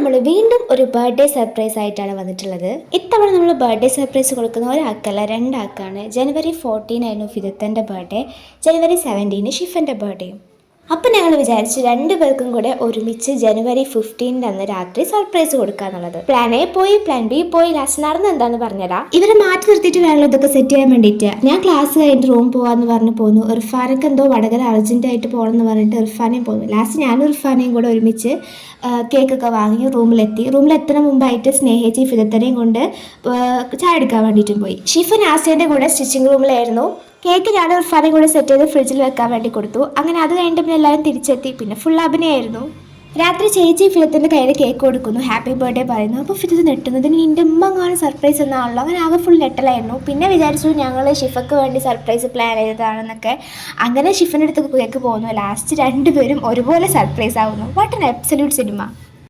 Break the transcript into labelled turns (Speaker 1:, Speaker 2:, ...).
Speaker 1: നമ്മൾ വീണ്ടും ഒരു ബർത്ത്ഡേ സർപ്രൈസ് ആയിട്ടാണ് വന്നിട്ടുള്ളത്. ഇത്തവണ നമ്മൾ ബർത്ത്ഡേ സർപ്രൈസ് കൊടുക്കുന്ന ഒരാൾക്കല്ല, രണ്ടാൾക്കാണ്. ജനുവരി 14 ആയിരുന്നു ഫിദത്തൻ്റെ ബർത്ത്ഡേ, ജനുവരി 17 ഷിഫൻ്റെ ബർത്ത്ഡേയും. അപ്പം ഞങ്ങൾ വിചാരിച്ചു രണ്ടുപേർക്കും കൂടെ ഒരുമിച്ച് ജനുവരി 15 അന്ന് രാത്രി സർപ്രൈസ് കൊടുക്കാന്നുള്ളത്. പ്ലാൻ എ പോയി, പ്ലാൻ ബി പോയി, ലാസ്റ്റ് നടന്ന് എന്താന്ന് പറഞ്ഞുതരാം. ഇവരെ മാറ്റി നിർത്തിയിട്ട് വേണമല്ലോ ഇതൊക്കെ സെറ്റ് ചെയ്യാൻ വേണ്ടിയിട്ട്. ഞാൻ ക്ലാസ് കഴിഞ്ഞിട്ട് റൂം പോകാമെന്ന് പറഞ്ഞു പോന്നു. ഇർഫാനൊക്കെ എന്തോ വടകര അർജൻറ്റായിട്ട് പോകണമെന്ന് പറഞ്ഞിട്ട് ഇർഫാനേയും പോന്നു. ലാസ്റ്റ് ഞാനും ഇർഫാനേയും കൂടെ ഒരുമിച്ച് കേക്കൊക്കെ വാങ്ങി റൂമിലെത്തുന്ന മുമ്പായിട്ട് സ്നേഹിച്ച് ഫിദത്തനെയും കൊണ്ട് ചായ എടുക്കാൻ വേണ്ടിയിട്ടും പോയി. ഷിഫൻ ആസിയൻ്റെ കൂടെ സ്റ്റിച്ചിങ് റൂമിലായിരുന്നു. കേക്ക് ഞാൻ ഇർഫാനേയും കൂടെ സെറ്റ് ചെയ്ത് ഫ്രിഡ്ജിൽ വെക്കാൻ വേണ്ടി കൊടുത്തു. അങ്ങനെ അത് കഴിഞ്ഞിട്ട് പിന്നെ എല്ലാവരും തിരിച്ചെത്തി. പിന്നെ ഫുൾ അഭിനയമായിരുന്നു. രാത്രി ചേച്ചി ഫിദത്തിൻ്റെ കയ്യിൽ കേക്ക് കൊടുക്കുന്നു, ഹാപ്പി ബർത്ത്ഡേ പറയുന്നു. അപ്പോൾ ഫിദത്ത് നെട്ടുന്നതിന് എൻ്റെ അമ്മ അങ്ങനെ സർപ്രൈസ് എന്നാണല്ലോ. അങ്ങനെ ആകെ ഫുൾ നെട്ടലായിരുന്നു. പിന്നെ വിചാരിച്ചു ഞങ്ങൾ ഷിഫക്ക് വേണ്ടി സർപ്രൈസ് പ്ലാൻ ചെയ്തതാണെന്നൊക്കെ. അങ്ങനെ ഷിഫിൻ്റെ അടുത്ത് കേക്ക് പോകുന്നു. ലാസ്റ്റ് രണ്ടുപേരും ഒരുപോലെ സർപ്രൈസ് ആവുന്നു. What an absolute cinema.